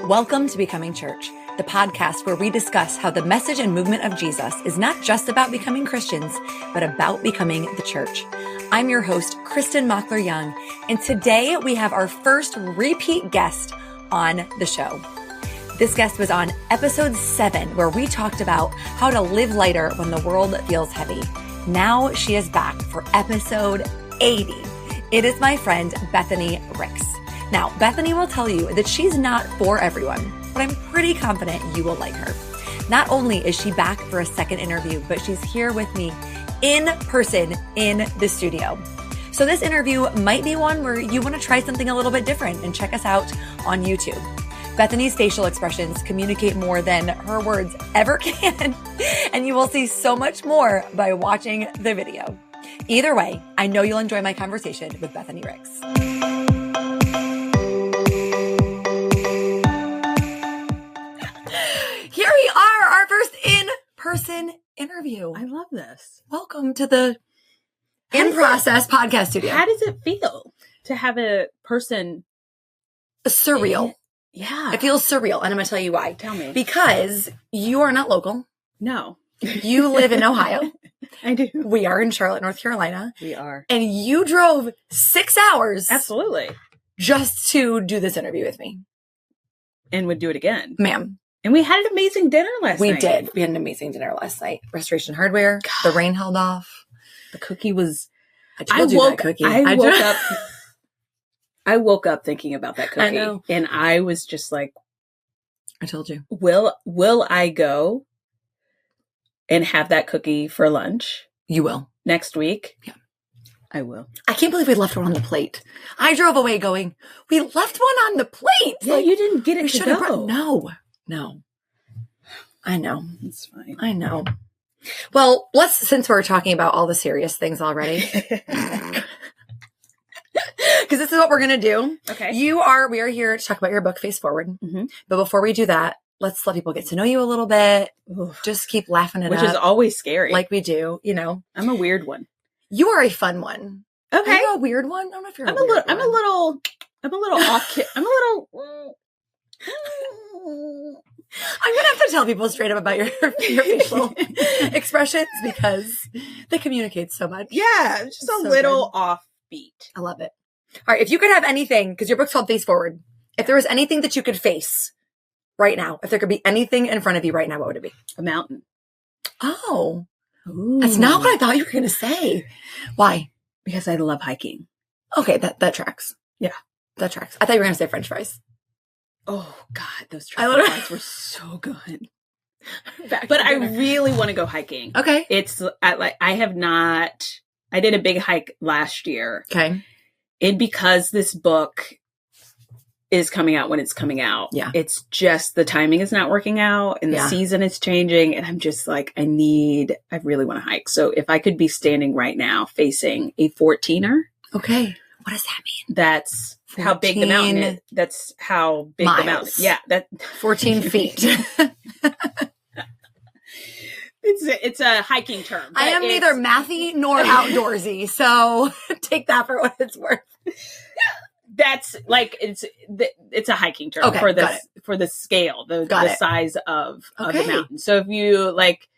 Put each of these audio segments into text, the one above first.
Welcome to Becoming Church, the podcast where we discuss how the message and movement of Jesus is not just about becoming Christians, but about becoming the church. I'm your host, Kristin Mockler-Young, and today we have our first repeat guest on the show. This guest was on episode 7, where we talked about how to live lighter when the world feels heavy. Now she is back for episode 80. It is my friend, Bethny Ricks. Now, Bethany will tell you that she's not for everyone, but I'm pretty confident you will like her. Not only is she back for a second interview, but she's here with me in person in the studio. So this interview might be one where you want to try something a little bit different and check us out on YouTube. Bethany's facial expressions communicate more than her words ever can, and you will see so much more by watching the video. Either way, I know you'll enjoy my conversation with Bethny Ricks. Here we are, our first in-person interview. I love this. Welcome to the In-Process podcast studio. How does it feel to have a person? Surreal. Yeah. It feels surreal, and I'm going to tell you why. Tell me. Because you are not local. No. You live in Ohio. I do. We are in Charlotte, North Carolina. We are. And you drove 6 hours. Absolutely. Just to do this interview with me. And would do it again. Ma'am. And we had an amazing dinner last night. We did. We had an amazing dinner last night. Restoration Hardware. God. The rain held off. The cookie was... I woke up thinking about that cookie. I know. And I was just like... I told you. Will I go and have that cookie for lunch? You will. Next week? Yeah. I will. I can't believe we left one on the plate. I drove away going, we left one on the plate. Yeah, you didn't get it to go. No. I know. It's fine. I know. Well, since we're talking about all the serious things already, because this is what we're going to do. Okay. We are here to talk about your book, Face Forward. Mm-hmm. But before we do that, let's let people get to know you a little bit. Oof. Just keep laughing it up. Which is always scary. Like we do, you know. I'm a weird one. You are a fun one. Okay. Are you a weird one? I don't know if you're I'm a little off. I'm a little. I'm going to have to tell people straight up about your facial expressions because they communicate so much. Yeah, it's just a little offbeat. I love it. All right. If you could have anything, because your book's called Face Forward, if there was anything that you could face right now, if there could be anything in front of you right now, what would it be? A mountain. Oh. Ooh. That's not what I thought you were going to say. Why? Because I love hiking. Okay, that tracks. Yeah. That tracks. I thought you were going to say French fries. Oh, God, those truffle fries were so good. But I really want to go hiking. Okay. I did a big hike last year. Okay. And because this book is coming out when it's coming out. Yeah. It's just the timing is not working out and the season is changing. And I'm just like, I really want to hike. So if I could be standing right now facing a 14er. Okay. What does that mean? That's how big the mountain is. That's how big the mountain is. Yeah. 14 feet. It's a hiking term. I am neither mathy nor outdoorsy. So take that for what it's worth. That's like, it's a hiking term for the scale, the size of the mountain. So if you like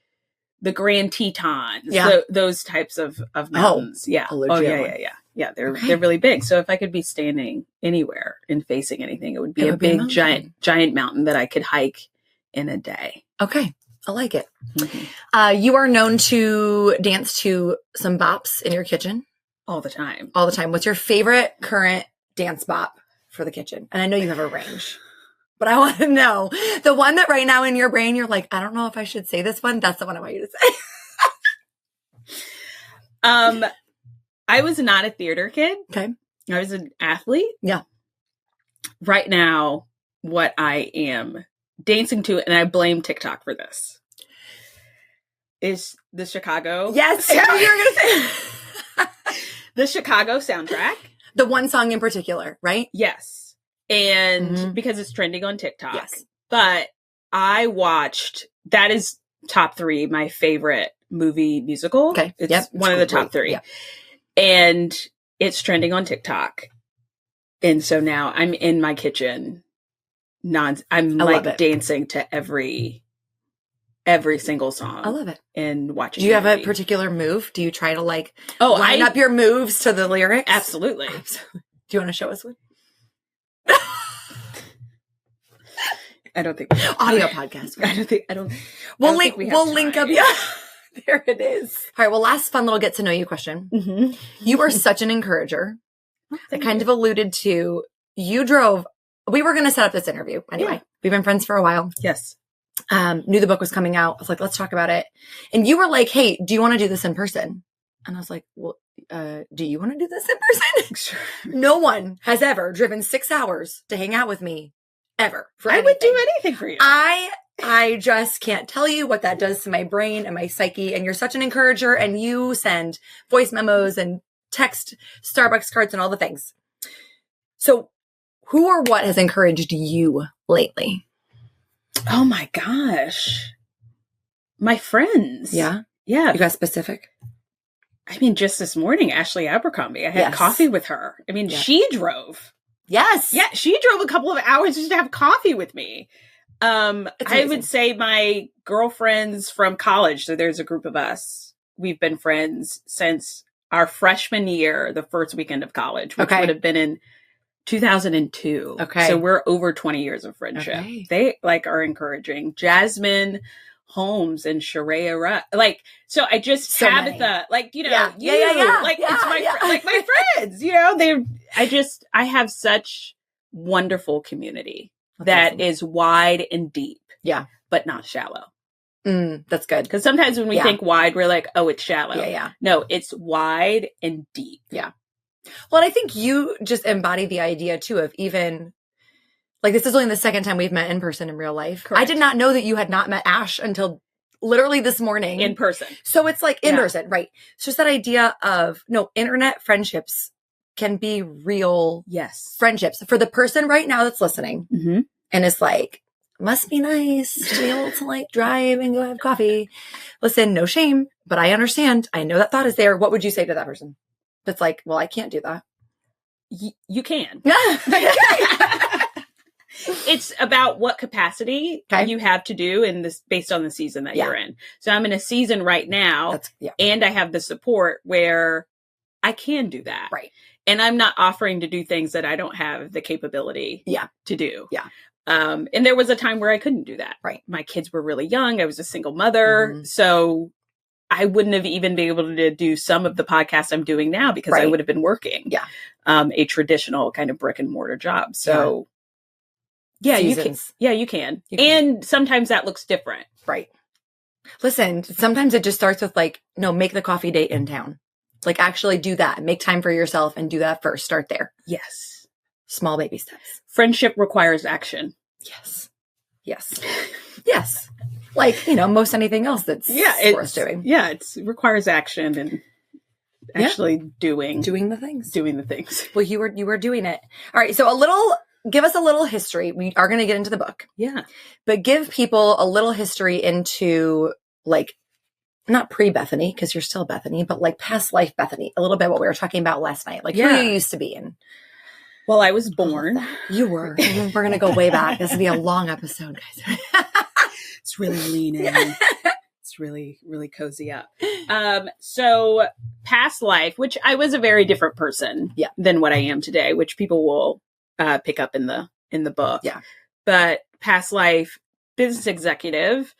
the Grand Tetons, those types of mountains. Yeah. Yeah. They're really big. So if I could be standing anywhere and facing anything, it would be a big, giant mountain that I could hike in a day. Okay. I like it. Mm-hmm. You are known to dance to some bops in your kitchen. All the time. What's your favorite current dance bop for the kitchen? And I know you have a range, but I want to know the one that right now in your brain, you're like, I don't know if I should say this one. That's the one I want you to say. I was not a theater kid. Okay. I was an athlete. Yeah. Right now, what I am dancing to, and I blame TikTok for this, is the Chicago. Yes. You were going to say the Chicago soundtrack. The one song in particular, right? Yes. And because it's trending on TikTok. Yes. But I watched, that is top 3, my favorite movie musical. Okay. It's one of the top 3. Yep. And it's trending on TikTok. And so now I'm in my kitchen I'm like dancing to every single song. I love it. And watching. Do you have a particular move? Do you try to like line up your moves to the lyrics? Absolutely. Do you want to show us one? I don't think audio podcast. We'll link up. Yeah. There it is. All right. Well, last fun little get to know you question. Mm-hmm. You are such an encourager. I kind of alluded to, we were going to set up this interview anyway. Yeah. We've been friends for a while. Yes. Knew the book was coming out. I was like, let's talk about it. And you were like, hey, do you want to do this in person? And I was like, well, do you want to do this in person? Sure. No one has ever driven 6 hours to hang out with me ever. I would do anything for you. I just can't tell you what that does to my brain and my psyche. And you're such an encourager, and you send voice memos and text Starbucks cards and all the things. So who or what has encouraged you lately? Oh my gosh. My friends. Yeah? Yeah. You got specific? I mean, just this morning, Ashley Abercrombie, I had coffee with her. I mean, she drove. Yes. Yeah. She drove a couple of hours just to have coffee with me. I would say my girlfriends from college. So there's a group of us. We've been friends since our freshman year, the first weekend of college, which would have been in 2002. Okay. So we're over 20 years of friendship. Okay. They are encouraging. Jasmine Holmes and Sharia Rutt. So I just Tabitha, many. It's my friends, I have such wonderful community that awesome. Is wide and deep. Yeah. But not shallow. That's good. Because sometimes when we think wide, we're like, oh, it's shallow. Yeah. No, it's wide and deep. Yeah. Well, and I think you just embody the idea too of even this is only the second time we've met in person in real life. Correct. I did not know that you had not met Ash until literally this morning. In person. So it's in person, right? It's just that idea of internet friendships can be real friendships. For the person right now that's listening and is like, must be nice to be able to drive and go have coffee. Listen, no shame, but I understand. I know that thought is there. What would you say to that person? That's like, well, I can't do that. You can. It's about what capacity you have to do in this based on the season that you're in. So I'm in a season right now and I have the support where I can do that. Right. And I'm not offering to do things that I don't have the capability to do. Yeah. And there was a time where I couldn't do that. Right. My kids were really young. I was a single mother. Mm-hmm. So I wouldn't have even been able to do some of the podcasts I'm doing now because I would have been working a traditional kind of brick and mortar job. So you can. Yeah, you can. And sometimes that looks different. Right. Listen, sometimes it just starts with make the coffee date in town. Actually do that. Make time for yourself and do that first. Start there. Yes. Small baby steps. Friendship requires action. Yes. Most anything else that's worth doing. Yeah, it requires action and actually doing the things. Well, you were doing it. All right. So give us a little history. We are going to get into the book. Yeah. But give people a little history into not pre-Bethany, because you're still Bethany, but past life Bethany. A little bit what we were talking about last night. Who you used to be in. Well, I was born. You were. We're going to go way back. This will be a long episode, guys. It's really lean in. It's really, really cozy up. So past life, which I was a very different person than what I am today, which people will pick up in the book. Yeah. But past life, business executive.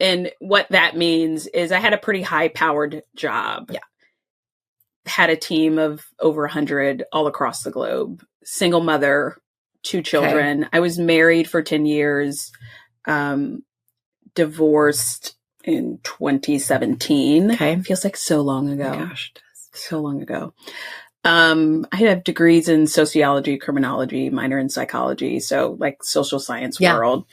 And what that means is I had a pretty high-powered job. Yeah. Had a team of over 100 all across the globe. Single mother, 2 children. I was married for 10 years. Divorced in 2017. Okay. Feels like so long ago. Oh my gosh, it does. So long ago. I have degrees in sociology, criminology, minor in psychology. So social science world.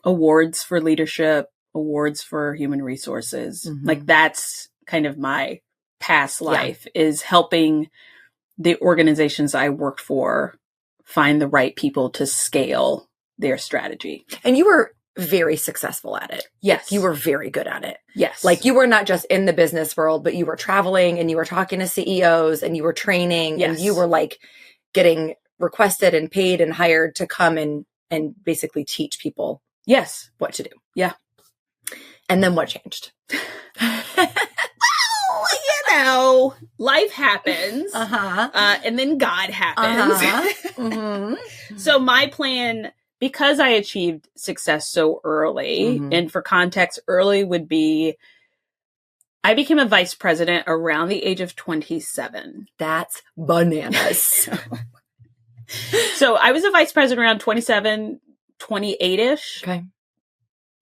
Awards for leadership, awards for human resources. Mm-hmm. That's kind of my past life is helping the organizations I worked for find the right people to scale their strategy. And you were very successful at it. Yes. You were very good at it. Yes. You were not just in the business world, but you were traveling and you were talking to CEOs and you were training and you were getting requested and paid and hired to come and basically teach people yes what to do. Yeah. And then what changed? Well, life happens. And then God happens. So my plan, because I achieved success so early, and for context, early would be, I became a vice president around the age of 27. That's bananas. So I was a vice president around 27, 28-ish. Okay.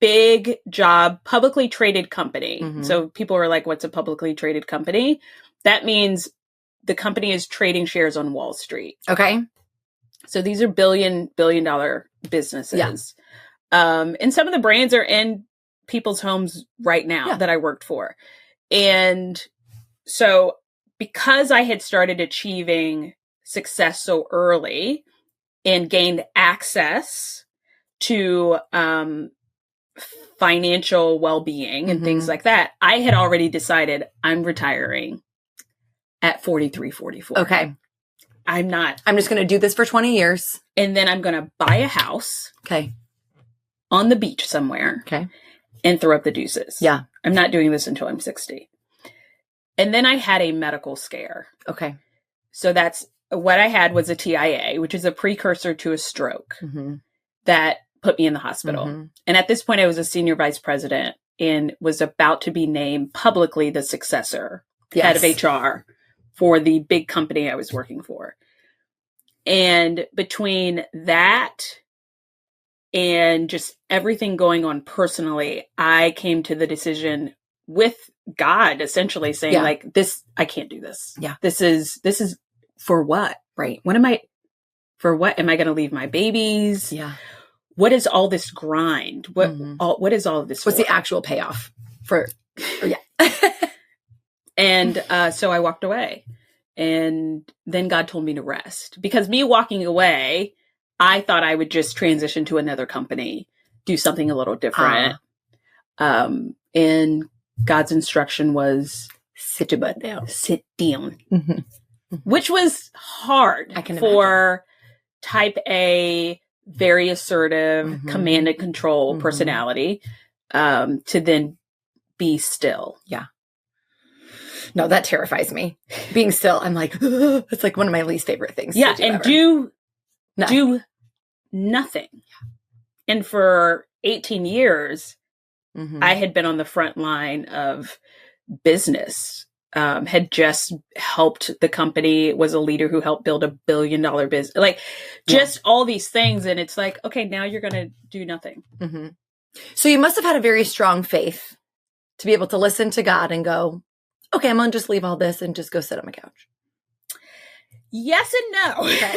Big job, publicly traded company. So people are like, what's a publicly traded company? That means the company is trading shares on Wall Street. Okay. So these are billion dollar businesses. Yeah. And some of the brands are in people's homes right now that I worked for. And so because I had started achieving success so early and gained access to financial well-being and things like that, I had already decided I'm retiring at 43, 44. Okay. I'm just going to do this for 20 years. And then I'm going to buy a house. Okay. On the beach somewhere. Okay. And throw up the deuces. Yeah. I'm not doing this until I'm 60. And then I had a medical scare. Okay. So that's what I had was a TIA, which is a precursor to a stroke that put me in the hospital. And at this point, I was a senior vice president and was about to be named publicly the successor, head of HR for the big company I was working for. And between that and just everything going on personally, I came to the decision with God essentially saying like, this, I can't do this. Yeah. This is for what? Right. For what? Am I going to leave my babies? Yeah. What is all this grind? What is all of this? What's the actual payoff for And so I walked away, and then God told me to rest, because me walking away, I thought I would just transition to another company, do something a little different. And God's instruction was sit your butt down, sit down, which was hard for type A, very assertive, command and control personality, to then be still. Yeah. No, that terrifies me. Being still, I'm like, it's like one of my least favorite things. Yeah. And do nothing. And for 18 years, I had been on the front line of business, had just helped the company, was a leader who helped build $1 billion business, like just all these things. And it's like, okay, now you're going to do nothing. So you must have had a very strong faith to be able to listen to God and go, okay, I'm going to just leave all this and just go sit on my couch. Yes and no. Okay.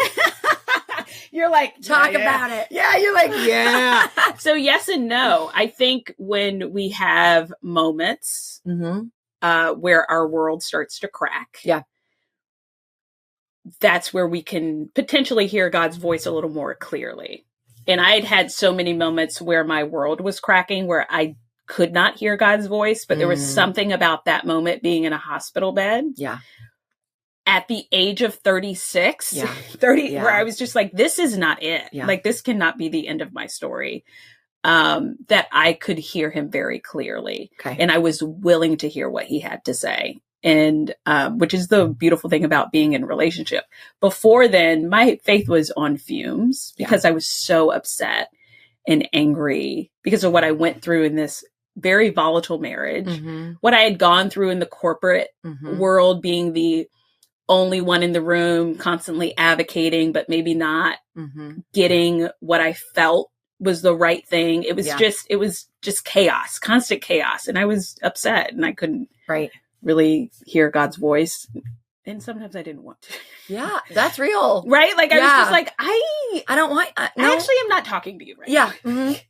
You're like, talk about it. Yeah, you're like, yeah. So yes and no. I think when we have moments where our world starts to crack, that's where we can potentially hear God's voice a little more clearly. And I had had so many moments where my world was cracking, where I could not hear God's voice, but there was something about that moment being in a hospital bed. Yeah. At the age of 36, where I was just like, this is not it. Yeah. Like, this cannot be the end of my story. That I could hear him very clearly. Okay. And I was willing to hear what he had to say. And, which is the beautiful thing about being in a relationship. Before then, my faith was on fumes because I was so upset and angry because of what I went through in this very volatile marriage, what I had gone through in the corporate world, being the only one in the room, constantly advocating, but maybe not getting what I felt was the right thing. It was just chaos, constant chaos. And I was upset and I couldn't really hear God's voice. And sometimes I didn't want to. Yeah, that's real. Right? Like, I was just like, I don't want, I actually am not talking to you right now.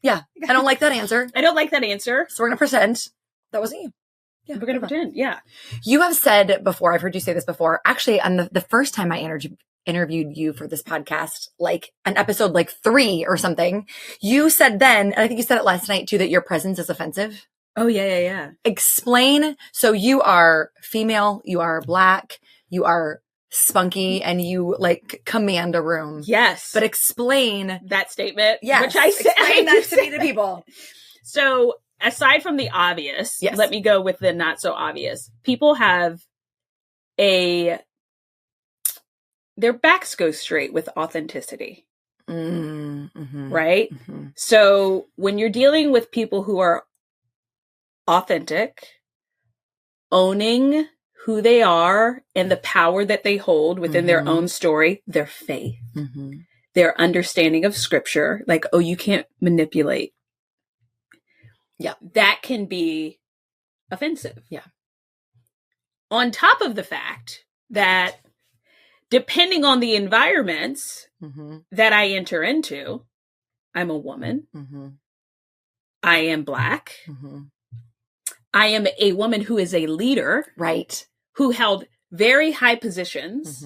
Yeah. I don't like that answer. I don't like that answer. So we're going to pretend that wasn't you. Yeah, we're going to pretend. Yeah. You have said before, I've heard you say this before, actually, on the first time I interviewed you for this podcast, like an episode like 3 or something, you said then, and I think you said it last night too, that your presence is offensive. Oh, yeah. Explain. So you are female, you are Black, you are spunky and you like command a room. Yes. But explain that statement. Yes. Which I say. Explain that to me to people. So aside from the obvious, let me go with the not so obvious. People have their backs go straight with authenticity. Mm-hmm. Right? Mm-hmm. So when you're dealing with people who are authentic, owning who they are and the power that they hold within their own story, their faith, their understanding of scripture, like, oh, you can't manipulate. Yeah. That can be offensive. Yeah. On top of the fact that depending on the environments that I enter into, I'm a woman. I am Black. I am a woman who is a leader. Right. Who held very high positions.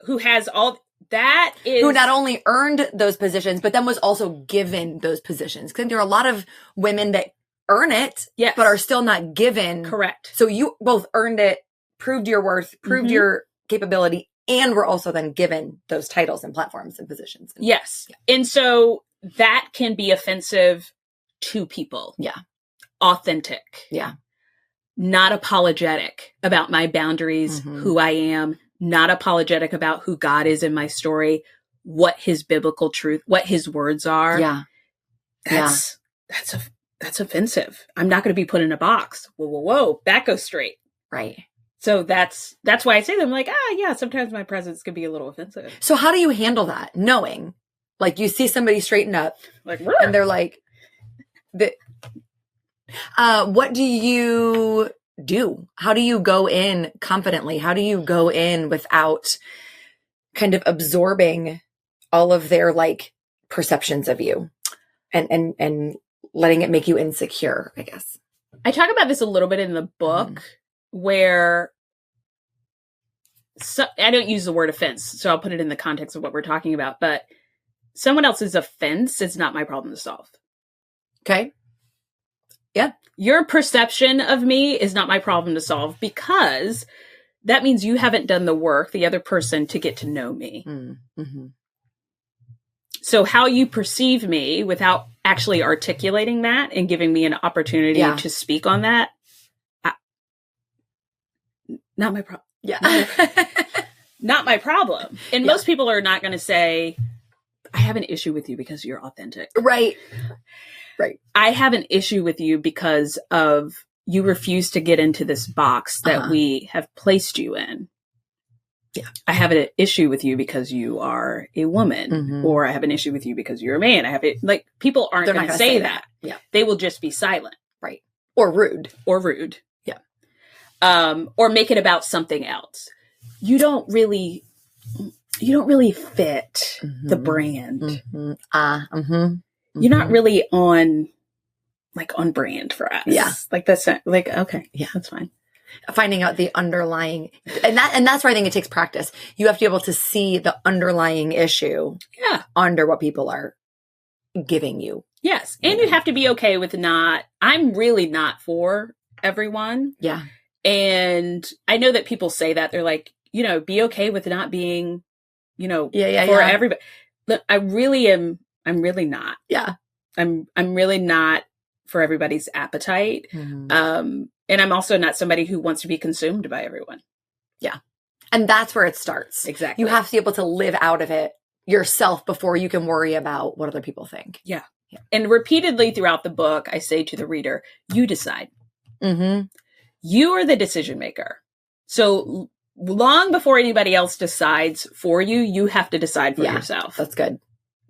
Who has all that is. Who not only earned those positions, but then was also given those positions. Because there are a lot of women that earn it, but are still not given. Correct. So you both earned it, proved your worth, proved your capability, and were also then given those titles and platforms and positions. Yes. Yeah. And so that can be offensive to people. Yeah. Authentic. Yeah. Not apologetic about my boundaries, who I am, not apologetic about who God is in my story, what his biblical truth, what his words are. Yeah. That's offensive. I'm not going to be put in a box. Whoa. That goes straight. Right. So that's why I say them like, sometimes my presence can be a little offensive. So how do you handle that? Knowing, like, you see somebody straighten up, like, and they're like, what do you do? How do you go in confidently? How do you go in without kind of absorbing all of their like perceptions of you and letting it make you insecure, I guess? I talk about this a little bit in the book where I don't use the word offense, so I'll put it in the context of what we're talking about, but someone else's offense is not my problem to solve. Okay. Yeah. Your perception of me is not my problem to solve, because that means you haven't done the work, the other person, to get to know me. So how you perceive me without actually articulating that and giving me an opportunity to speak on that, not my problem. Yeah. Not my problem. And most people are not going to say, I have an issue with you because you're authentic. Right. Right. I have an issue with you because of you refuse to get into this box that we have placed you in. Yeah. I have an issue with you because you are a woman, or I have an issue with you because you're a man. Like, people aren't going to say that. Yeah. They will just be silent. Right. Or rude. Yeah. Or make it about something else. You don't really fit the brand. You're not really on brand for us. Yeah. Like, that's not, like, okay. Yeah, that's fine. Finding out the underlying, and that's where I think it takes practice. You have to be able to see the underlying issue under what people are giving you. Yes. And you have to be okay with I'm really not for everyone. Yeah. And I know that people say that. They're like, be okay with not being, for everybody. Look, I'm really not. Yeah. I'm really not for everybody's appetite. And I'm also not somebody who wants to be consumed by everyone. Yeah. And that's where it starts. Exactly. You have to be able to live out of it yourself before you can worry about what other people think. Yeah. And repeatedly throughout the book, I say to the reader, you decide. You are the decision maker. So long before anybody else decides for you, you have to decide for yourself. That's good.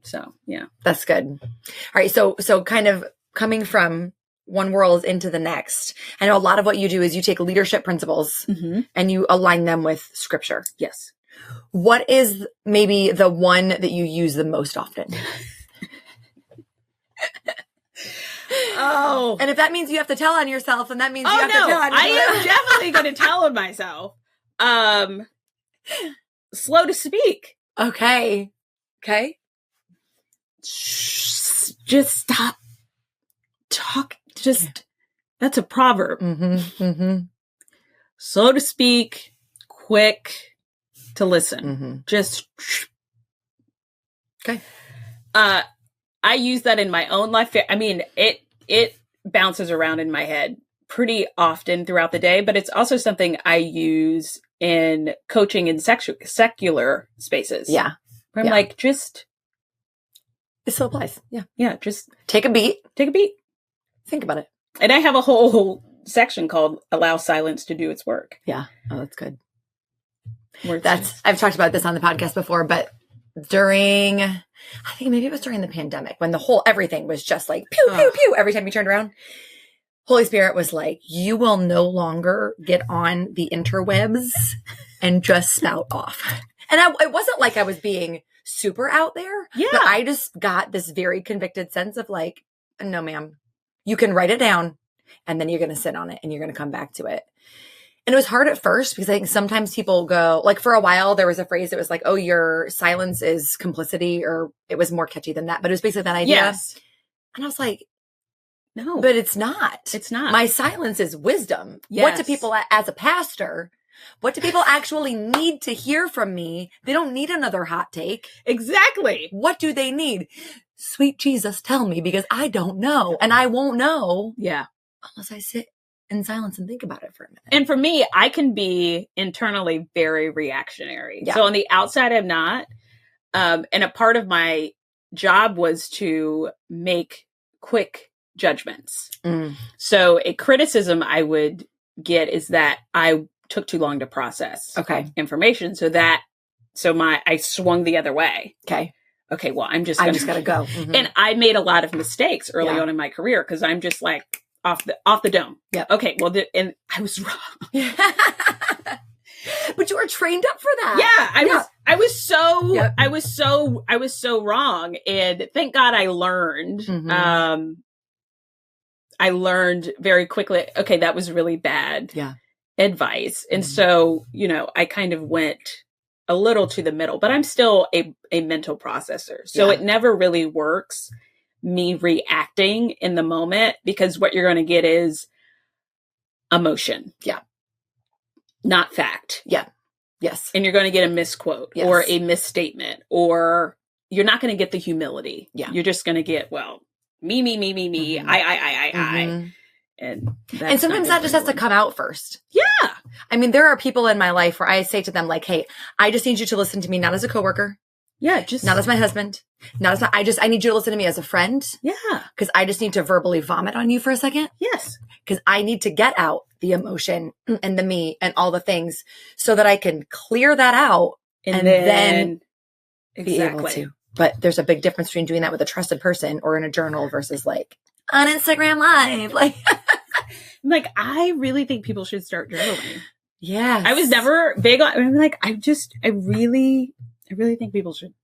So, yeah. That's good. All right. So kind of coming from one world into the next, I know a lot of what you do is you take leadership principles and you align them with scripture. Yes. What is maybe the one that you use the most often? And if that means you have to tell on yourself, then that means you have to tell on yourself. I am definitely going to tell on myself. Slow to speak. Okay. Just stop. Talk. That's a proverb. Slow to speak, quick to listen. Mm-hmm. Just. Okay. I use that in my own life. I mean, it bounces around in my head pretty often throughout the day, but it's also something I use in coaching in secular spaces. Yeah. Where I'm like, just. It still applies. Yeah. Yeah. Just take a beat. Think about it. And I have a whole section called Allow Silence to Do Its Work. Yeah. Oh, that's good. I've talked about this on the podcast before, but I think maybe it was during the pandemic when everything was just like pew, pew, pew. Every time you turned around, Holy Spirit was like, you will no longer get on the interwebs and just spout off. And it wasn't like I was being super out there. Yeah. But I just got this very convicted sense of like, no, ma'am, you can write it down and then you're going to sit on it and you're going to come back to it. And it was hard at first because I think sometimes people go, like for a while, there was a phrase that was like, oh, your silence is complicity, or it was more catchy than that. But it was basically that idea. Yes. And I was like, no, but it's not. It's not. My silence is wisdom. Yes. What do people, as a pastor, what do people actually need to hear from me? They don't need another hot take. Exactly. What do they need? Sweet Jesus, tell me, because I don't know. And I won't know. Yeah. Unless I sit in silence and think about it for a minute. And for me, I can be internally very reactionary. Yeah. So on the outside, I'm not. And a part of my job was to make quick judgments. So a criticism I would get is that I took too long to process information. So I swung the other way. Okay, well, I'm just gotta go. Mm-hmm. And I made a lot of mistakes early on in my career because I'm just like off the dome. Yeah. Okay, well, and I was wrong. But you were trained up for that. Yeah, I was so wrong. And thank God I learned. Mm-hmm. I learned very quickly, okay, that was really bad advice. And so, I kind of went a little to the middle, but I'm still a mental processor. So it never really works me reacting in the moment, because what you're going to get is emotion. Yeah. Not fact. Yeah. Yes. And you're going to get a misquote or a misstatement, or you're not going to get the humility. Yeah. You're just going to get, well, me, mm-hmm. I. And sometimes that just has to come out first. Yeah. I mean, there are people in my life where I say to them like, hey, I just need you to listen to me, not as a coworker. Yeah. Not as my husband. I need you to listen to me as a friend. Yeah. Because I just need to verbally vomit on you for a second. Yes. Because I need to get out the emotion and the me and all the things so that I can clear that out and then be able to. But there's a big difference between doing that with a trusted person or in a journal versus like on Instagram Live. Like, I really think people should start journaling. Yeah. I was never big on, I'm like, I really think people should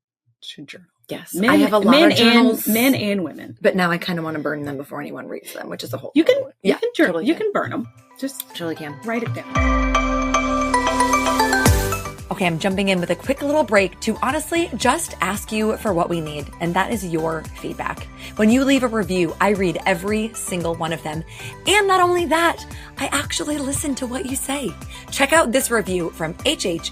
journal. Yes. I have a lot of journals. Men and women. But now I kind of want to burn them before anyone reads them, which is a whole You can journal. Totally you can burn them. Just totally can. Write it down. Okay, I'm jumping in with a quick little break to honestly just ask you for what we need, and that is your feedback. When you leave a review, I read every single one of them. And not only that, I actually listen to what you say. Check out this review from HHHHGFUI.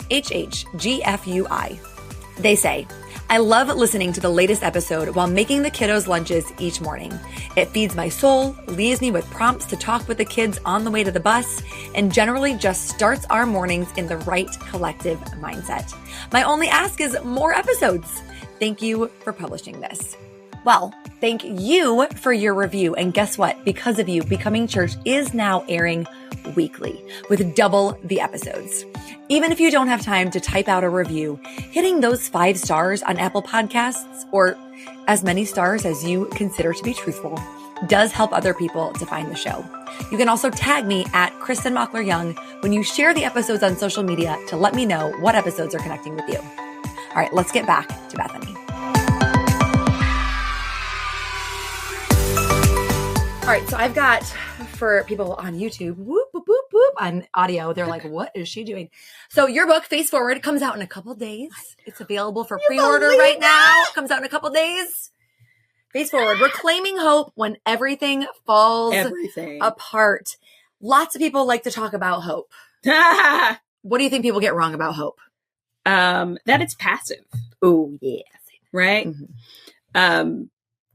They say, I love listening to the latest episode while making the kiddos' lunches each morning. It feeds my soul, leaves me with prompts to talk with the kids on the way to the bus, and generally just starts our mornings in the right collective mindset. My only ask is more episodes. Thank you for publishing this. Well, thank you for your review. And guess what? Because of you, Becoming Church is now airing weekly with double the episodes. Even if you don't have time to type out a review, hitting those 5 stars on Apple Podcasts, or as many stars as you consider to be truthful, does help other people to find the show. You can also tag me at Kristin Mockler Young when you share the episodes on social media to let me know what episodes are connecting with you. All right, let's get back to Bethany. All right, so I've got, for people on YouTube, whoop, whoop, whoop, whoop, on audio, they're like, what is she doing? So your book, Face Forward, comes out in a couple days. It's available for pre-order right now. It comes out in a couple days. Face Forward, reclaiming hope when everything falls apart. Lots of people like to talk about hope. what do you think people get wrong about hope? That it's passive. Oh, yeah. Right? Mm-hmm.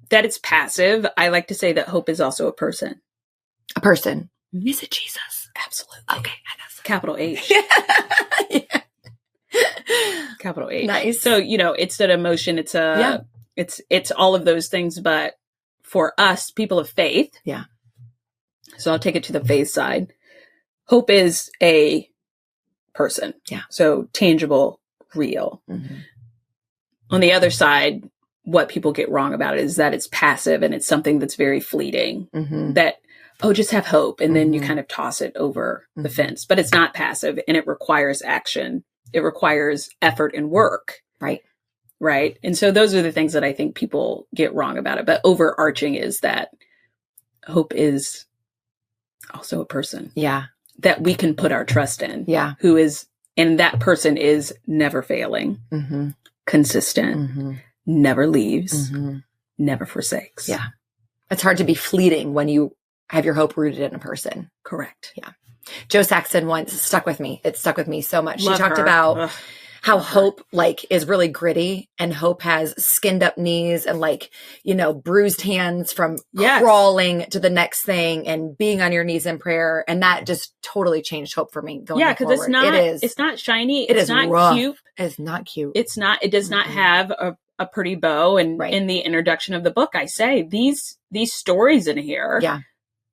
That it's passive. I like to say that hope is also a person. A person. Is it Jesus? Absolutely. Okay. Capital H. Yeah. Capital H. Nice. So, it's an emotion. It's it's all of those things. But for us, people of faith. Yeah. So I'll take it to the faith side. Hope is a person. Yeah. So tangible, real. Mm-hmm. On the other side, what people get wrong about it is that it's passive and it's something that's very fleeting. Mm-hmm. That, just have hope. And then you kind of toss it over the fence. But it's not passive and it requires action. It requires effort and work. Right. Right. And so those are the things that I think people get wrong about it. But overarching is that hope is also a person. Yeah. That we can put our trust in. Yeah. And that person is never failing, consistent, never leaves, never forsakes. Yeah. It's hard to be fleeting when you have your hope rooted in a person. Correct. Yeah. Jo Saxton once stuck with me. It stuck with me so much. Love she talked her. about how hope is really gritty, and hope has skinned up knees and bruised hands from crawling to the next thing and being on your knees in prayer. And that just totally changed hope for me going forward. Because it's not shiny. It's not rough. cute. It's not cute. It does not have a pretty bow. And in the introduction of the book, I say these stories in here,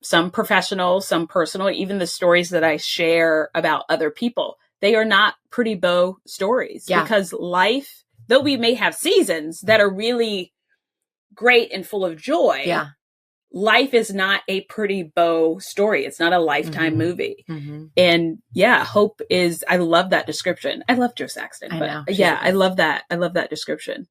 some professional, some personal, even the stories that I share about other people, they are not pretty bow stories because life, though we may have seasons that are really great and full of joy, life is not a pretty bow story. It's not a lifetime movie. Mm-hmm. And hope is, I love that description. I love Jo Saxton. I love that. I love that description.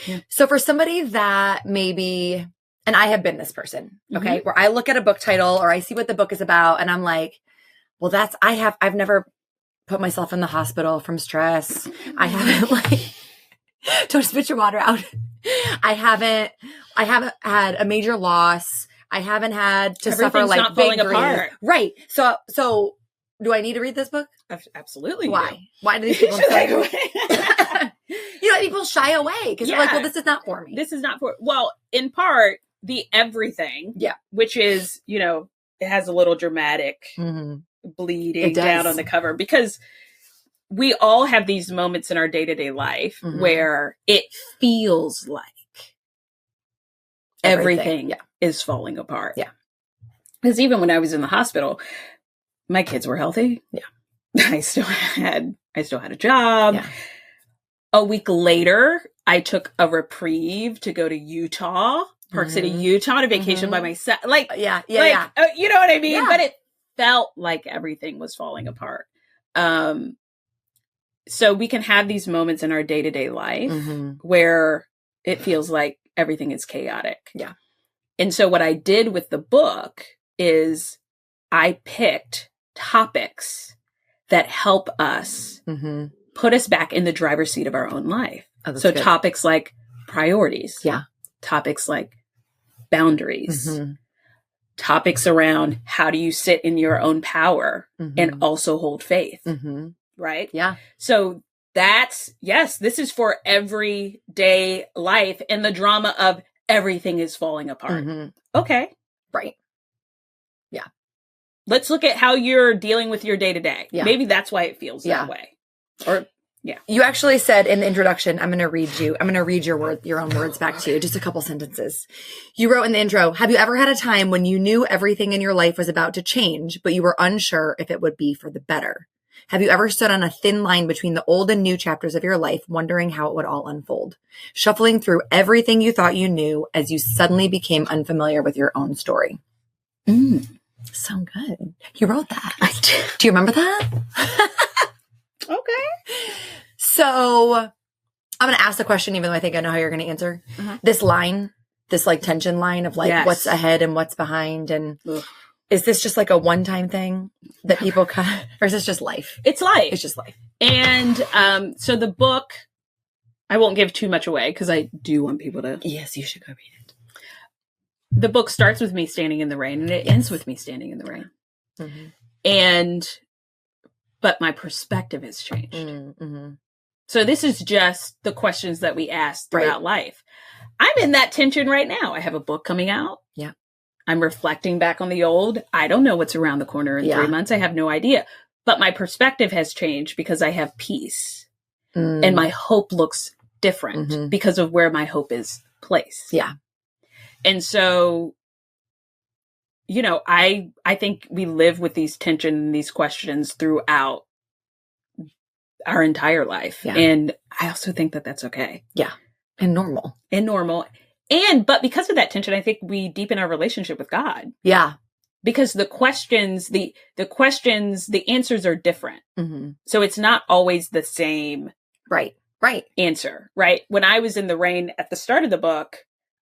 Yeah. So for somebody that maybe, and I have been this person, okay, where I look at a book title or I see what the book is about and I'm like, well, I've never put myself in the hospital from stress. I haven't don't spit your water out. I haven't had a major loss. I haven't had to suffer not falling apart. Right. So do I need to read this book? Absolutely. Why? Why do these people shy away? People shy away because they're like, well, this is not for me. This is not for, well, in part, the everything, which is, it has a little dramatic bleeding down on the cover because we all have these moments in our day-to-day life where it feels like everything is falling apart. Yeah. Because even when I was in the hospital, my kids were healthy. Yeah. I still had a job. Yeah. A week later, I took a reprieve to go to Utah, Park City, Utah, on a vacation by myself. You know what I mean? Yeah. But it felt like everything was falling apart. So we can have these moments in our day-to-day life where it feels like everything is chaotic. Yeah. And so what I did with the book is I picked topics that help us put us back in the driver's seat of our own life. Oh, so good. Topics like priorities. Yeah. Topics like boundaries. Topics around how do you sit in your own power and also hold faith. Right? Yeah. So this is for everyday life and the drama of everything is falling apart. Okay. Right. Yeah. Let's look at how you're dealing with your day to day. Maybe that's why it feels that way. Or you actually said in the introduction, I'm going to read your own words back to you. Just a couple sentences. You wrote in the intro, have you ever had a time when you knew everything in your life was about to change, but you were unsure if it would be for the better? Have you ever stood on a thin line between the old and new chapters of your life, wondering how it would all unfold, shuffling through everything you thought you knew as you suddenly became unfamiliar with your own story? So good. You wrote that. I did. Do you remember that? Okay. So I'm going to ask the question, even though I think I know how you're going to answer. This line, this tension line of what's ahead and what's behind. And is this just a one-time thing that people cut? Or is this just life? It's life. It's just life. And so the book, I won't give too much away because I do want people to. Yes, you should go read it. The book starts with me standing in the rain and it ends with me standing in the rain. And but my perspective has changed. Mm-hmm. So this is just the questions that we ask throughout life. I'm in that tension right now. I have a book coming out. Yeah. I'm reflecting back on the old. I don't know what's around the corner in 3 months. I have no idea. But my perspective has changed because I have peace. And my hope looks different because of where my hope is placed. Yeah. And so, you know, I think we live with these tension and these questions throughout our entire life. Yeah. And I also think that that's okay. Yeah. And normal. But because of that tension, I think we deepen our relationship with God. Yeah. Because the questions, the answers are different. Mm-hmm. So it's not always the same answer, right? When I was in the rain at the start of the book,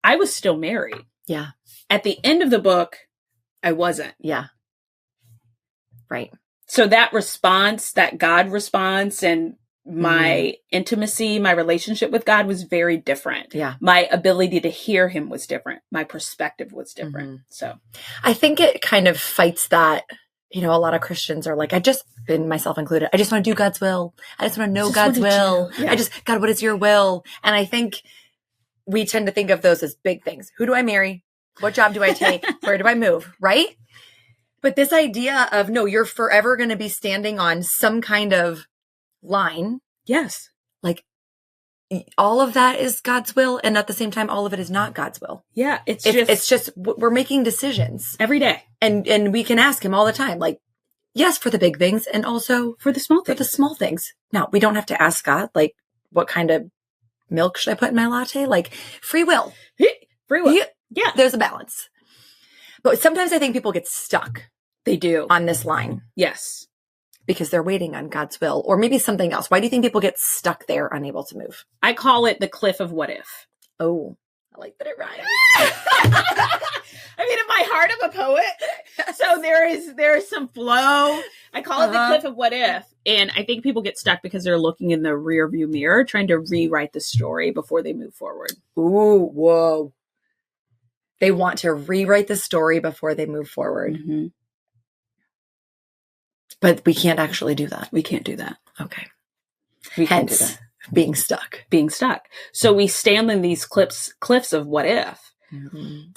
I was still married. Yeah. At the end of the book, I wasn't. Yeah. Right. So that response, that God response and my intimacy, my relationship with God was very different. Yeah. My ability to hear him was different. My perspective was different. Mm-hmm. So I think it kind of fights that, you know, a lot of Christians are like, and myself included, I just want to do God's will. I just want to know God's will. Yeah. God, what is your will? And I think we tend to think of those as big things. Who do I marry? What job do I take? Where do I move? Right? But this idea of, no, you're forever going to be standing on some kind of line. Yes. Like all of that is God's will. And at the same time, all of it is not God's will. Yeah. It's just, we're making decisions every day. And we can ask him all the time, like, yes, for the big things and also for the small things. Now, we don't have to ask God, like, what kind of milk should I put in my latte? Like free will. Yeah. There's a balance. But sometimes I think people get stuck. They do. On this line. Yes. Because they're waiting on God's will or maybe something else. Why do you think people get stuck there, unable to move? I call it the cliff of what if. Oh, I like that it rhymes. I mean, in my heart, I'm a poet. So there is some flow. I call it the cliff of what if. And I think people get stuck because they're looking in the rear view mirror, trying to rewrite the story before they move forward. Ooh, whoa. They want to rewrite the story before they move forward. Mm-hmm. But we can't actually do that. We can't do that. Okay. We can't do that. Being stuck. So we stand in these cliffs of what if. Mm-hmm.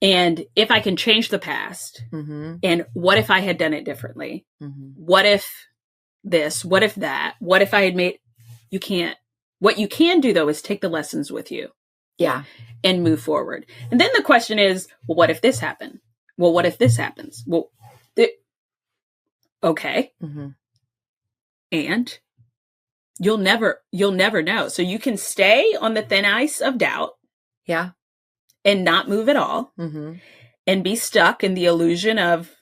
And if I can change the past, and what if I had done it differently? Mm-hmm. What if this? What if that? What if I had made, you can't. What you can do though is take the lessons with you. Yeah. And move forward. And then the question is, well, what if this happened? Well, what if this happens? Well, okay. Mm-hmm. And you'll never know. So you can stay on the thin ice of doubt. Yeah. And not move at all. Mm-hmm. And be stuck in the illusion of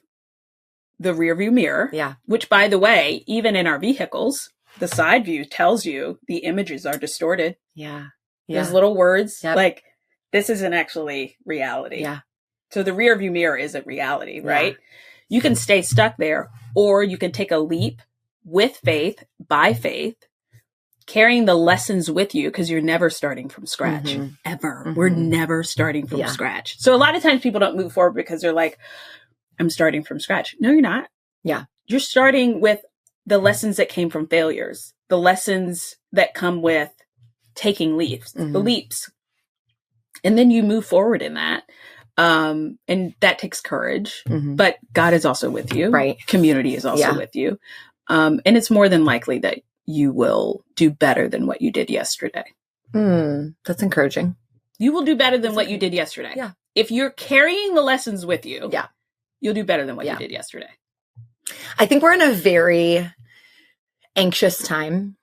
the rearview mirror. Yeah. Which, by the way, even in our vehicles, the side view tells you the images are distorted. Yeah. There's little words like, this isn't actually reality. Yeah. So the rearview mirror isn't reality, right? Yeah. You can stay stuck there, or you can take a leap with faith, by faith, carrying the lessons with you, because you're never starting from scratch, ever. Mm-hmm. We're never starting from scratch. So a lot of times people don't move forward because they're like, I'm starting from scratch. No, you're not. Yeah. You're starting with the lessons that came from failures, the lessons that come with taking leaps, the leaps. And then you move forward in that. And that takes courage, but God is also with you. Right. Community is also with you. And it's more than likely that you will do better than what you did yesterday. That's encouraging. You will do better than what you did yesterday. Yeah. If you're carrying the lessons with you, you'll do better than what you did yesterday. I think we're in a very anxious time.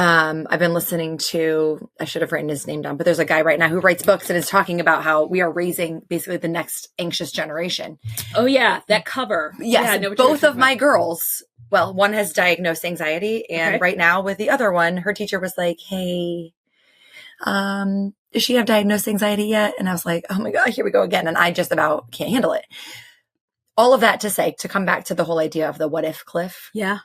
I've been listening to, I should have written his name down, but there's a guy right now who writes books and is talking about how we are raising basically the next anxious generation. Oh yeah. That cover. Yes. Yeah, both of my girls, well, one has diagnosed anxiety, and right now with the other one, her teacher was like, hey, does she have diagnosed anxiety yet? And I was like, oh my God, here we go again. And I just about can't handle it. All of that to say, to come back to the whole idea of the what if cliff. Yeah.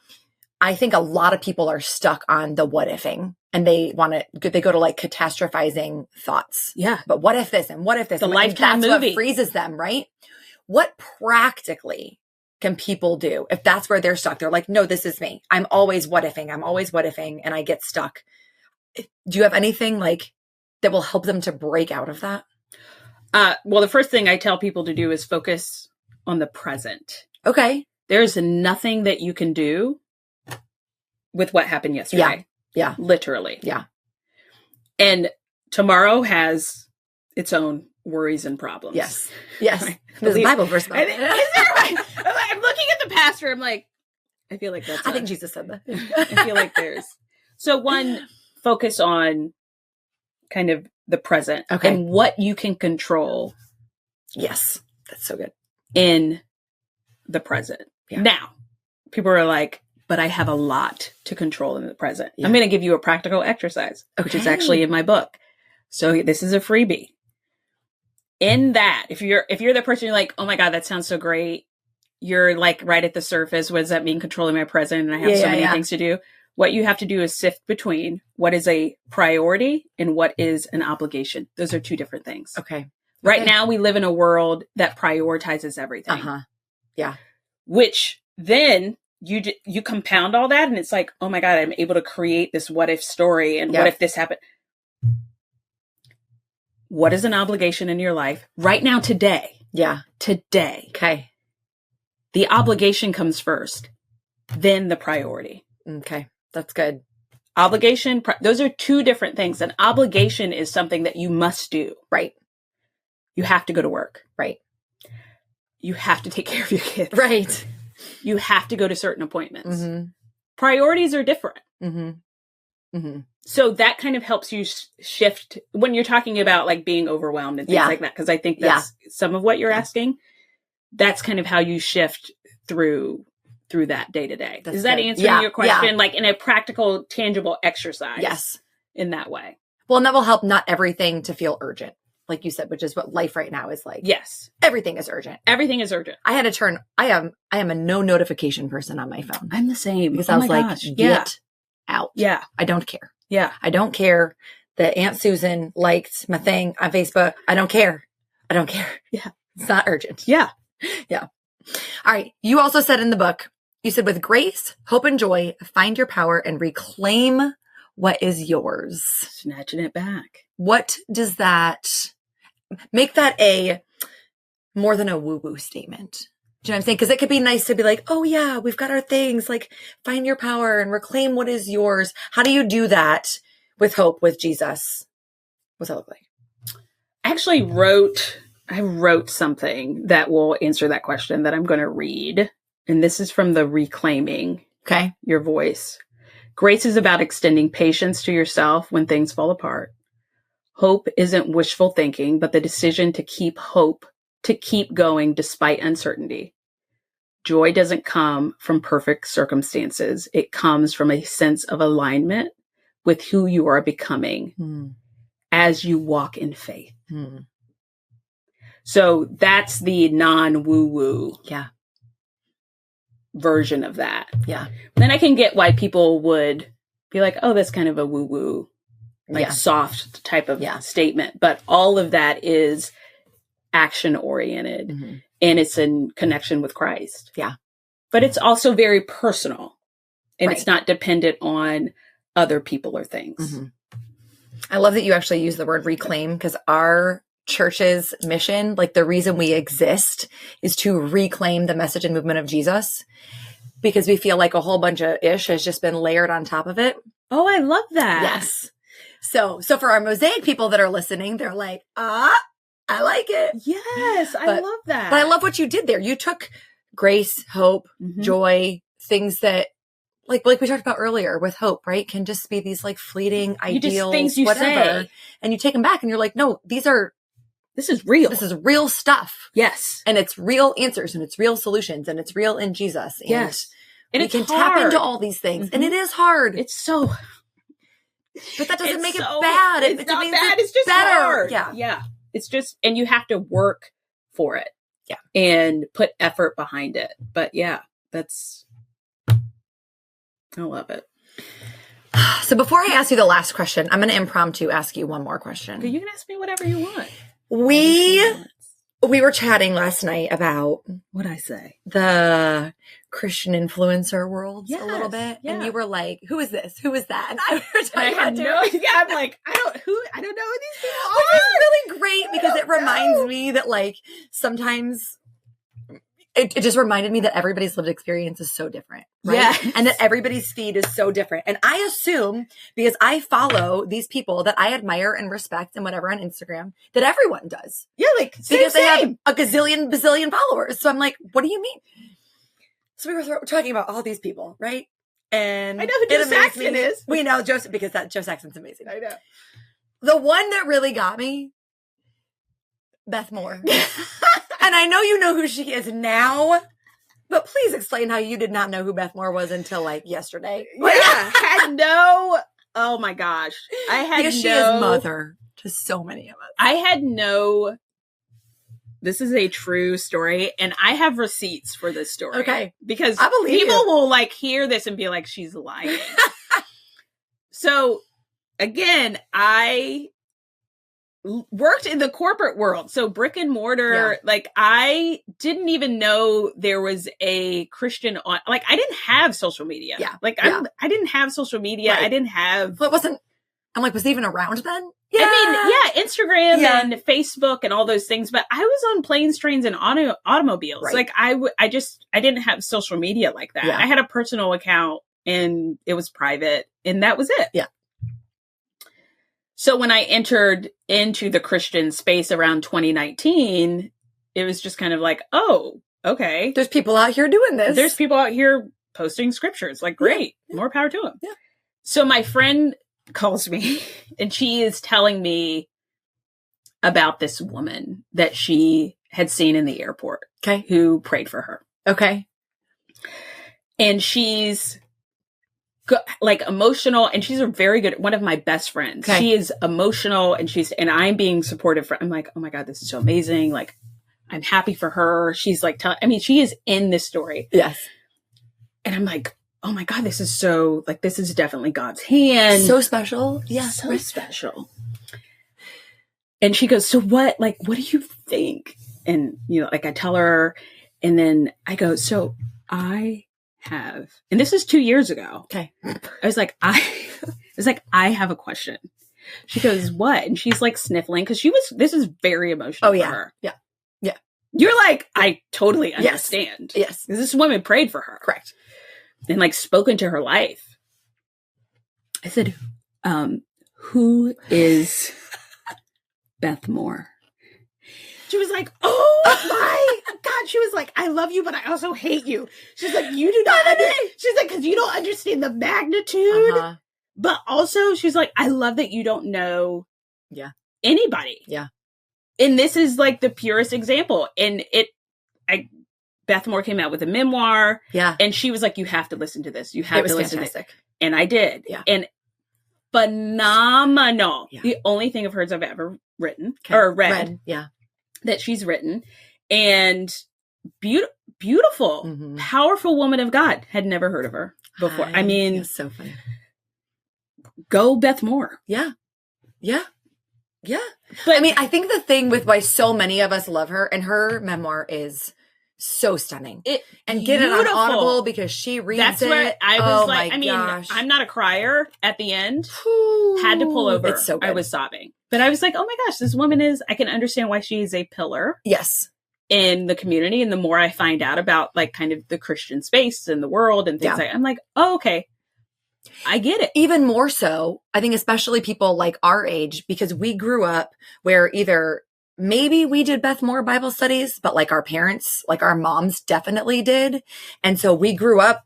I think a lot of people are stuck on the what ifing, and they go to like catastrophizing thoughts. Yeah. But what if this and what if this? The Lifetime movie. What freezes them, right? What practically can people do if that's where they're stuck? They're like, no, this is me. I'm always what ifing. And I get stuck. Do you have anything like that will help them to break out of that? Well, the first thing I tell people to do is focus on the present. Okay. There's nothing that you can do with what happened yesterday. Yeah. Literally. Yeah. And tomorrow has its own worries and problems. Yes. There's a Bible verse about it. I'm looking at the pastor. I'm like, I feel like that's. I think Jesus said that. I feel like there's. So one, focus on kind of the present and what you can control. Yes, that's so good. In the present. Yeah. Now, people are like, but I have a lot to control in the present. Yeah. I'm going to give you a practical exercise, which is actually in my book. So this is a freebie. In that, if you're the person you're like, oh my God, that sounds so great. You're like right at the surface. What does that mean? Controlling my present. And I have so many things to do. What you have to do is sift between what is a priority and what is an obligation. Those are two different things. Okay. Right now we live in a world that prioritizes everything. Yeah. Which then you compound all that and it's like, oh my God, I'm able to create this what if story. And what if this happened? What is an obligation in your life right now, today? Yeah. Today. Okay. The obligation comes first, then the priority. Okay. That's good. Obligation, those are two different things. An obligation is something that you must do. Right. You have to go to work. Right. You have to take care of your kids. Right. You have to go to certain appointments. Mm-hmm. Priorities are different. Mm-hmm. Mm-hmm. So that kind of helps you shift when you're talking about like being overwhelmed and things like that. Because I think that's some of what you're asking. That's kind of how you shift through that day to day. Is that answering your question? Like in a practical, tangible exercise? Yes. In that way. Well, and that will help not everything to feel urgent, like you said, which is what life right now is like. Yes. Everything is urgent. Everything is urgent. I had to turn, I am a no notification person on my phone. I'm the same. Because I was like, get out. Yeah. I don't care. Yeah. I don't care that Aunt Susan liked my thing on Facebook. I don't care. Yeah. It's not urgent. Yeah. Yeah. All right. You also said in the book, you said with grace, hope, and joy, find your power and reclaim what is yours. Snatching it back. What does that make that a more than a woo-woo statement? Do you know what I'm saying? Because it could be nice to be like, oh yeah, we've got our things, like find your power and reclaim what is yours. How do you do that with hope, with Jesus? What's that look like? I wrote something that will answer that question that I'm going to read. And this is from the Reclaiming Your Voice. Grace is about extending patience to yourself when things fall apart. Hope isn't wishful thinking, but the decision to keep going despite uncertainty. Joy doesn't come from perfect circumstances. It comes from a sense of alignment with who you are becoming as you walk in faith. So that's the non-woo-woo version of that. Yeah. Then I can get why people would be like, oh, that's kind of a woo-woo, like soft type of statement. But all of that is action oriented and it's in connection with Christ. Yeah. But it's also very personal and it's not dependent on other people or things. I love that you actually use the word reclaim because our church's mission, like the reason we exist is to reclaim the message and movement of Jesus because we feel like a whole bunch of ish has just been layered on top of it. Oh, I love that. Yes. So for our Mosaic people that are listening, they're like, I like it. Yes, I love that. But I love what you did there. You took grace, hope, joy, things that like we talked about earlier with hope, right? Can just be these like fleeting ideals, things you whatever. Say. And you take them back and you're like, no, this is real. This is real stuff. Yes. And it's real answers and it's real solutions and it's real in Jesus. And yes. And we can tap into all these things. And it is hard. It's so... But that doesn't make it bad. It's not bad. It's just better. Hard. Yeah. Yeah. It's just... And you have to work for it. Yeah. And put effort behind it. But yeah, that's... I love it. So before I ask you the last question, I'm going to impromptu ask you one more question. You can ask me whatever you want. We were chatting last night about what'd I say? The Christian influencer world a little bit. Yeah. And you were like, who is this? Who is that? And I were talking about I'm like, I don't know who these people are. Which is really great because it reminds me that like sometimes it just reminded me that everybody's lived experience is so different. Right? Yeah. And that everybody's feed is so different. And I assume, because I follow these people that I admire and respect and whatever on Instagram, that everyone does. Yeah, like because they have a bazillion followers. So I'm like, what do you mean? So we were talking about all these people, right? And I know who Joe Saxon is. We know Joseph because Joe Saxon's amazing. I know. The one that really got me, Beth Moore. And I know you know who she is now, but please explain how you did not know who Beth Moore was until like yesterday. Yeah, oh my gosh. Because she is mother to so many of us. This is a true story, and I have receipts for this story. Okay. Because people will like hear this and be like, she's lying. So again, I worked in the corporate world. So brick and mortar, like I didn't even know there was a Christian I didn't have social media. Yeah. I didn't have social media. Right. I didn't have. Well, was it even around then? Yeah. I mean, Instagram and Facebook and all those things, but I was on planes, trains, and automobiles. Right. Like I didn't have social media like that. Yeah. I had a personal account and it was private and that was it. Yeah. So when I entered into the Christian space around 2019, it was just kind of like, oh, okay. There's people out here doing this. There's people out here posting scriptures. Like, great. Yeah. More power to them. Yeah. So my friend calls me and she is telling me about this woman that she had seen in the airport. Okay. Who prayed for her. Okay. And she's like emotional, and she's a very good, one of my best friends. Okay. She is emotional and I'm being supportive I'm like, oh my God, this is so amazing. Like, I'm happy for her. She's like, she is in this story. Yes. And I'm like, oh my God, this is definitely God's hand. So special. Yeah. So special. And she goes, so what do you think? And, I tell her, and then I go, so I have, and this is 2 years ago. Okay. I was like, I have a question. She goes, what? And she's like sniffling because this is very emotional for her. Yeah. Yeah. You're like, I totally understand. Yes. Because this woman prayed for her. Correct. And like spoke into her life. I said, who is Beth Moore? She was like, oh my God. She was like, I love you, but I also hate you. She's like, you do not understand. She's like, because you don't understand the magnitude. Uh-huh. But also, she's like, I love that you don't know anybody. Yeah. And this is like the purest example. And Beth Moore came out with a memoir. Yeah. And she was like, you have to listen to this. You have to listen to it. And I did. Yeah. And phenomenal. Yeah. The only thing of hers I've ever written or read. Yeah. That she's written, and beautiful, powerful woman of God. Had never heard of her before. I mean, it's so funny. Go Beth Moore. Yeah. Yeah. Yeah. But I mean, I think the thing with why so many of us love her, and her memoir is so stunning. And get it on Audible because she reads it. That's what I was like. I mean, I'm not a crier at the end. Had to pull over. It's so good. I was sobbing. But I was like, oh my gosh, this woman I can understand why she is a pillar. Yes. In the community. And the more I find out about like kind of the Christian space and the world and things I'm like, oh, okay. I get it. Even more so, I think especially people like our age, because we grew up where either maybe we did Beth Moore Bible studies, but like our parents, like our moms definitely did. And so we grew up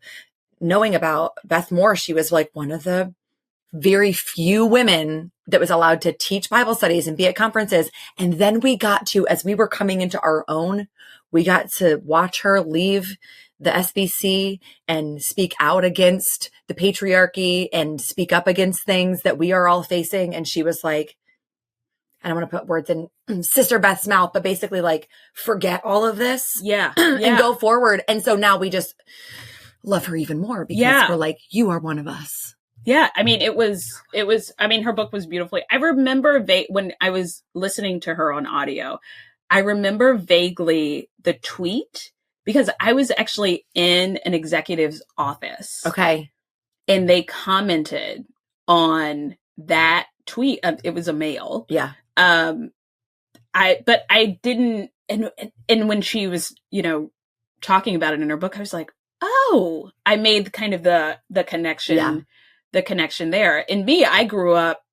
knowing about Beth Moore. She was like one of the very few women that was allowed to teach Bible studies and be at conferences. And then we got to, as we were coming into our own, we got to watch her leave the SBC and speak out against the patriarchy and speak up against things that we are all facing. And she was like, I don't want to put words in Sister Beth's mouth, but basically like, forget all of this and go forward. And so now we just love her even more because we're like, you are one of us. Yeah. I mean, I mean, her book was beautifully, I remember when I was listening to her on audio, I remember vaguely the tweet because I was actually in an executive's office. Okay. And they commented on that tweet. It was a male. Yeah. But I didn't, and when she was, talking about it in her book, I was like, oh, I made kind of the connection, the connection there. And me, I grew up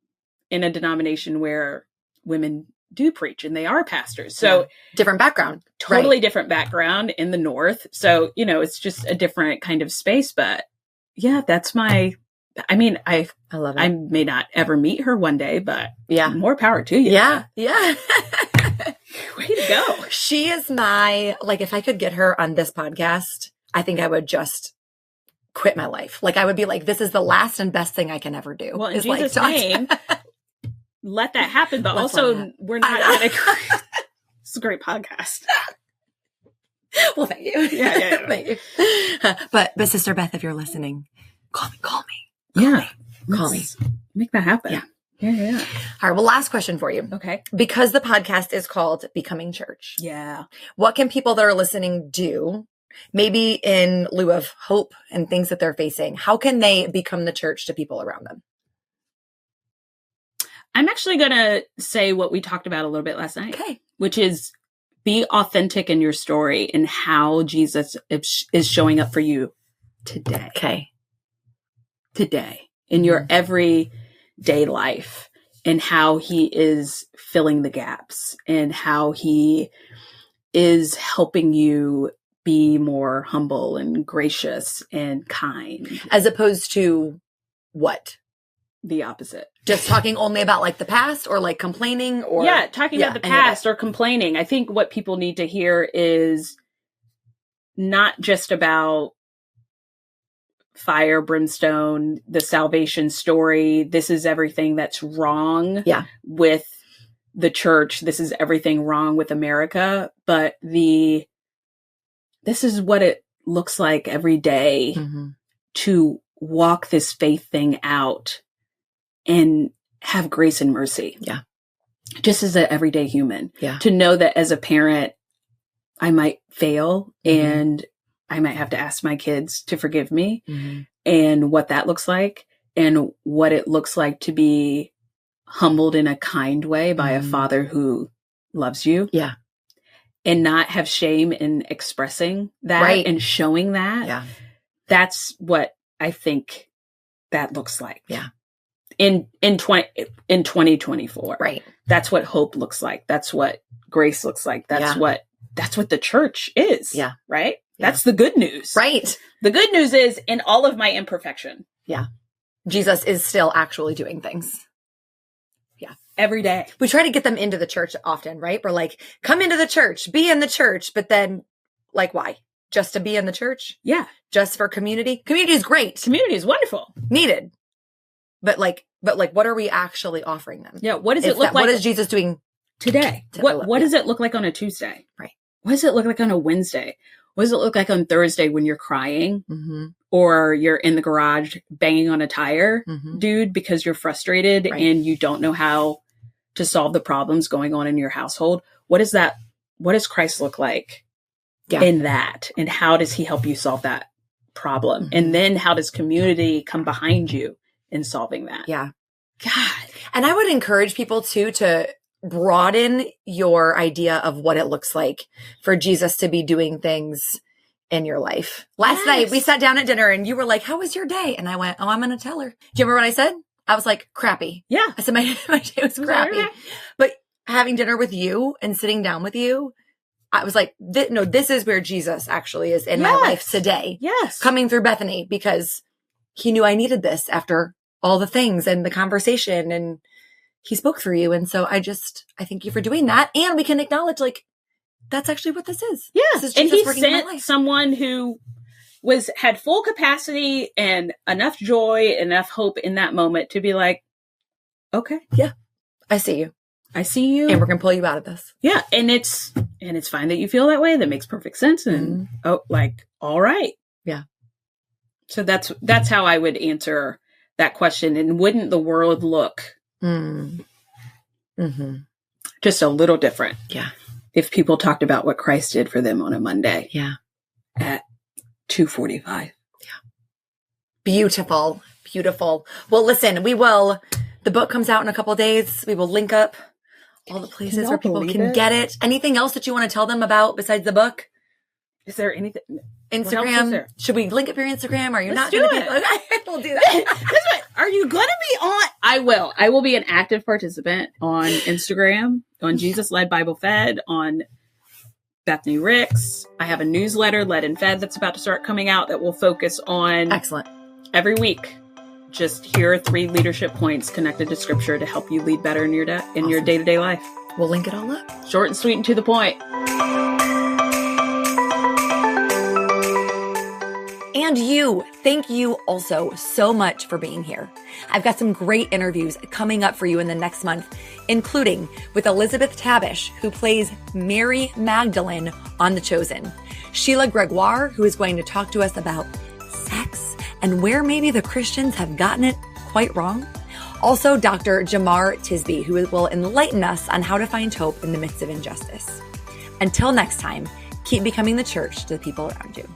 in a denomination where women do preach and they are pastors. So different background, totally different background in the North. So, it's just a different kind of space, but yeah, that's I love it. I may not ever meet her one day, but more power to you. Yeah. Yeah. Way to go. She is if I could get her on this podcast, I think I would just quit my life. I would be like, this is the last and best thing I can ever do. Well, in Jesus' name, let that happen. But also, we're not going to. It's a great podcast. Well, thank you. Yeah. Thank you. But Sister Beth, if you're listening, call me. Call me. Make that happen. Yeah. Yeah. All right. Well, last question for you. Okay. Because the podcast is called Becoming Church. Yeah. What can people that are listening do, maybe in lieu of hope and things that they're facing? How can they become the church to people around them? I'm actually going to say what we talked about a little bit last night. Okay. Which is be authentic in your story and how Jesus is showing up for you today. Okay. Today. In your everyday life, and how he is filling the gaps, and how he is helping you be more humble and gracious and kind. As opposed to what? The opposite. Just talking only about the past, or complaining, or talking about the past or complaining. I think what people need to hear is not just about fire, brimstone, the salvation story. This is everything that's wrong with the church. This is everything wrong with America. But this is what it looks like every day to walk this faith thing out and have grace and mercy. Yeah. Just as an everyday human. Yeah. To know that as a parent, I might fail and I might have to ask my kids to forgive me, and what that looks like, and what it looks like to be humbled in a kind way by a father who loves you. Yeah. And not have shame in expressing that and showing that. Yeah. That's what I think that looks like. Yeah. In 2024. Right. That's what hope looks like. That's what grace looks like. That's what the church is. Yeah. Right? Yeah. That's the good news. Right. The good news is, in all of my imperfection. Yeah. Jesus is still actually doing things. Yeah. Every day. We try to get them into the church often, right? We're like, come into the church, be in the church. But then, why? Just to be in the church? Yeah. Just for community? Community is great. Community is wonderful. Needed. But what are we actually offering them? Yeah. What does it look like? What is Jesus doing today? What does it look like on a Tuesday? Right. What does it look like on a Wednesday? What does it look like on Thursday when you're crying or you're in the garage banging on a tire, dude, because you're frustrated and you don't know how to solve the problems going on in your household? What is that? What does Christ look like in that? And how does he help you solve that problem? And then how does community come behind you in solving that? Yeah. God. And I would encourage people too to broaden your idea of what it looks like for Jesus to be doing things in your life. Last night we sat down at dinner and you were like, how was your day? And I went, I'm going to tell her. Do you remember what I said? I was like, crappy. Yeah. I said, my day was crappy. But having dinner with you and sitting down with you, I was like, this is where Jesus actually is in my life today. Yes. Coming through Bethany, because he knew I needed this after all the things and the conversation, and he spoke through you. And so I thank you for doing that. And we can acknowledge, that's actually what this is. Yeah. This is Jesus working in my life. Sent someone who had full capacity and enough joy, enough hope in that moment to be like, okay. Yeah. I see you. And we're going to pull you out of this. Yeah. And it's fine that you feel that way. That makes perfect sense. And all right. Yeah. So that's how I would answer that question. And wouldn't the world look just a little different? Yeah. if people talked about what Christ did for them on a Monday. Yeah. At 2:45. Yeah. Beautiful. Beautiful. Well, listen, the book comes out in a couple of days. We will link up all the places where people can get it. Anything else that you want to tell them about besides the book? Is there anything? Instagram? Should we link up your Instagram? Or you're not going to be? Okay, we'll do that. Are you going to be on? I will. I will be an active participant on Instagram, on Jesus Led Bible Fed, on Bethny Ricks. I have a newsletter, Led and Fed, that's about to start coming out that will focus on excellent every week. Just here are 3 leadership points connected to Scripture to help you lead better in your your day-to-day life. We'll link it all up. Short and sweet and to the point. And thank you also so much for being here. I've got some great interviews coming up for you in the next month, including with Elizabeth Tabish, who plays Mary Magdalene on The Chosen, Sheila Gregoire, who is going to talk to us about sex and where maybe the Christians have gotten it quite wrong. Also, Dr. Jamar Tisby, who will enlighten us on how to find hope in the midst of injustice. Until next time, keep becoming the church to the people around you.